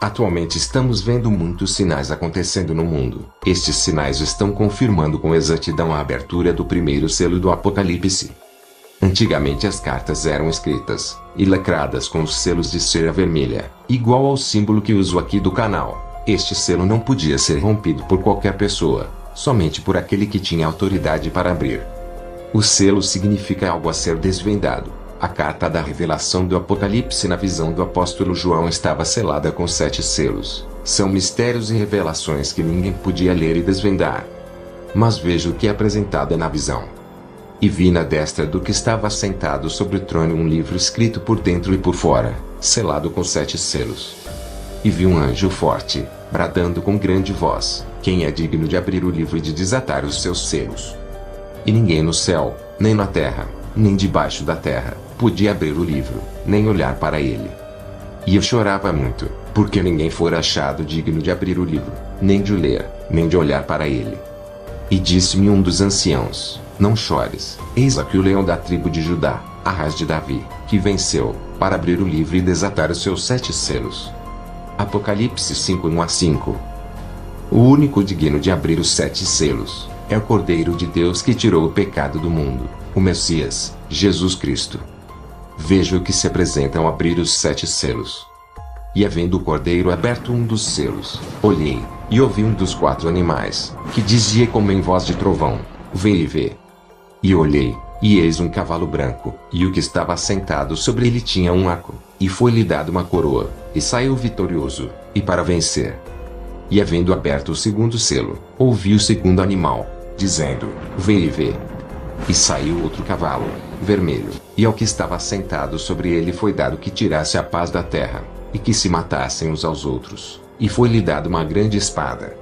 Atualmente estamos vendo muitos sinais acontecendo no mundo. Estes sinais estão confirmando com exatidão a abertura do primeiro selo do Apocalipse. Antigamente as cartas eram escritas e lacradas com os selos de cera vermelha, igual ao símbolo que uso aqui do canal. Este selo não podia ser rompido por qualquer pessoa, somente por aquele que tinha autoridade para abrir. O selo significa algo a ser desvendado. A carta da revelação do Apocalipse na visão do apóstolo João estava selada com 7 selos. São mistérios e revelações que ninguém podia ler e desvendar. Mas veja o que é apresentado na visão. E vi na destra do que estava sentado sobre o trono um livro escrito por dentro e por fora, selado com 7 selos. E vi um anjo forte, bradando com grande voz: quem é digno de abrir o livro e de desatar os seus selos? E ninguém no céu, nem na terra, nem debaixo da terra, podia abrir o livro, nem olhar para ele. E eu chorava muito, porque ninguém fora achado digno de abrir o livro, nem de o ler, nem de olhar para ele. E disse-me um dos anciãos: não chores, eis aqui o leão da tribo de Judá, a raiz de Davi, que venceu, para abrir o livro e desatar os seus 7 selos. Apocalipse 5:1-5. O único digno de abrir os 7 selos é o Cordeiro de Deus que tirou o pecado do mundo, o Messias, Jesus Cristo. Veja o que se apresenta ao abrir os 7 selos. E havendo o Cordeiro aberto um dos selos, olhei, e ouvi um dos 4 animais, que dizia como em voz de trovão: vem e vê. E olhei, e eis um cavalo branco, e o que estava sentado sobre ele tinha um arco, e foi-lhe dado uma coroa, e saiu vitorioso, e para vencer. E havendo aberto o segundo selo, ouvi o segundo animal, dizendo: vem e vê. E saiu outro cavalo, vermelho, e ao que estava sentado sobre ele foi dado que tirasse a paz da terra, e que se matassem uns aos outros, e foi-lhe dado uma grande espada.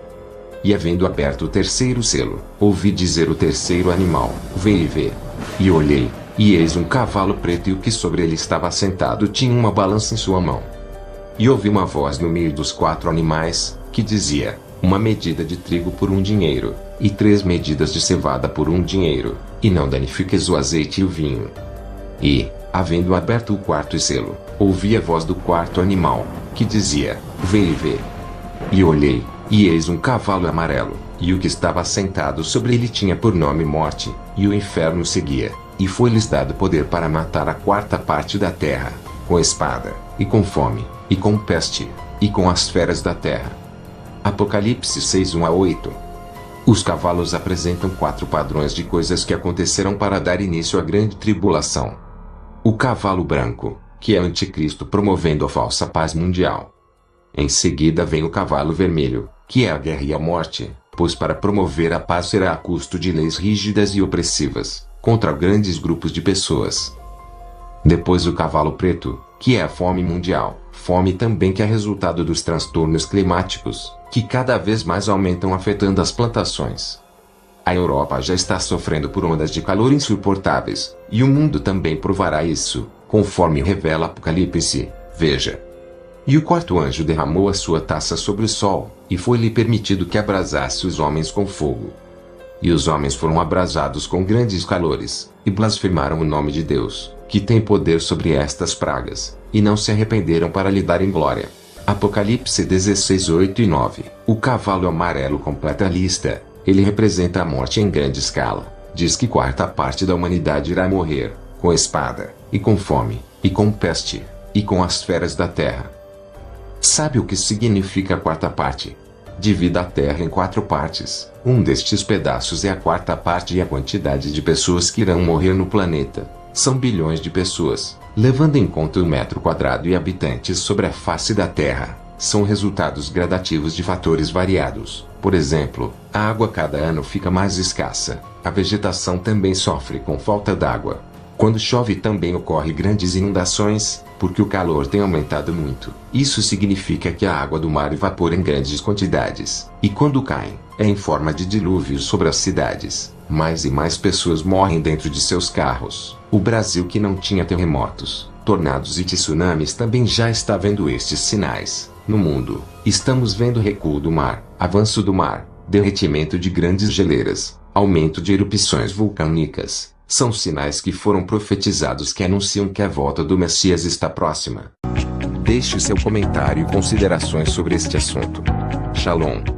E havendo aberto o terceiro selo, ouvi dizer o terceiro animal: vem e vê. E olhei, e eis um cavalo preto, e o que sobre ele estava sentado tinha uma balança em sua mão. E ouvi uma voz no meio dos 4 animais, que dizia: uma medida de trigo por 1 dinheiro, e 3 medidas de cevada por 1 dinheiro, e não danifiques o azeite e o vinho. E, havendo aberto o 4º selo, ouvi a voz do 4º animal, que dizia: vem e vê. E olhei, e eis um cavalo amarelo, e o que estava sentado sobre ele tinha por nome Morte, e o inferno seguia, e foi-lhes dado poder para matar a 4ª parte da terra, com espada, e com fome, e com peste, e com as feras da terra. Apocalipse 6:1-8. Os cavalos apresentam 4 padrões de coisas que acontecerão para dar início à grande tribulação. O cavalo branco, que é anticristo promovendo a falsa paz mundial. Em seguida vem o cavalo vermelho, que é a guerra e a morte, pois para promover a paz será a custo de leis rígidas e opressivas, contra grandes grupos de pessoas. Depois o cavalo preto, que é a fome mundial, fome também que é resultado dos transtornos climáticos, que cada vez mais aumentam afetando as plantações. A Europa já está sofrendo por ondas de calor insuportáveis, e o mundo também provará isso, conforme revela Apocalipse, veja. E o 4º anjo derramou a sua taça sobre o sol, e foi-lhe permitido que abrasasse os homens com fogo. E os homens foram abrasados com grandes calores, e blasfemaram o nome de Deus, que tem poder sobre estas pragas, e não se arrependeram para lhe darem glória. Apocalipse 16:8-9. O cavalo amarelo completa a lista. Ele representa a morte em grande escala. Diz que 4ª parte da humanidade irá morrer, com espada, e com fome, e com peste, e com as feras da terra. Sabe o que significa a 4ª parte? Divida a terra em 4 partes. Um destes pedaços é a 4ª parte e a quantidade de pessoas que irão morrer no planeta. São bilhões de pessoas, levando em conta o metro quadrado e habitantes sobre a face da Terra. São resultados gradativos de fatores variados. Por exemplo, a água cada ano fica mais escassa. A vegetação também sofre com falta d'água. Quando chove também ocorrem grandes inundações, porque o calor tem aumentado muito. Isso significa que a água do mar evapora em grandes quantidades, e quando cai, é em forma de dilúvios sobre as cidades. Mais e mais pessoas morrem dentro de seus carros. O Brasil, que não tinha terremotos, tornados e tsunamis, também já está vendo estes sinais. No mundo, estamos vendo recuo do mar, avanço do mar, derretimento de grandes geleiras, aumento de erupções vulcânicas. São sinais que foram profetizados que anunciam que a volta do Messias está próxima. Deixe seu comentário e considerações sobre este assunto. Shalom.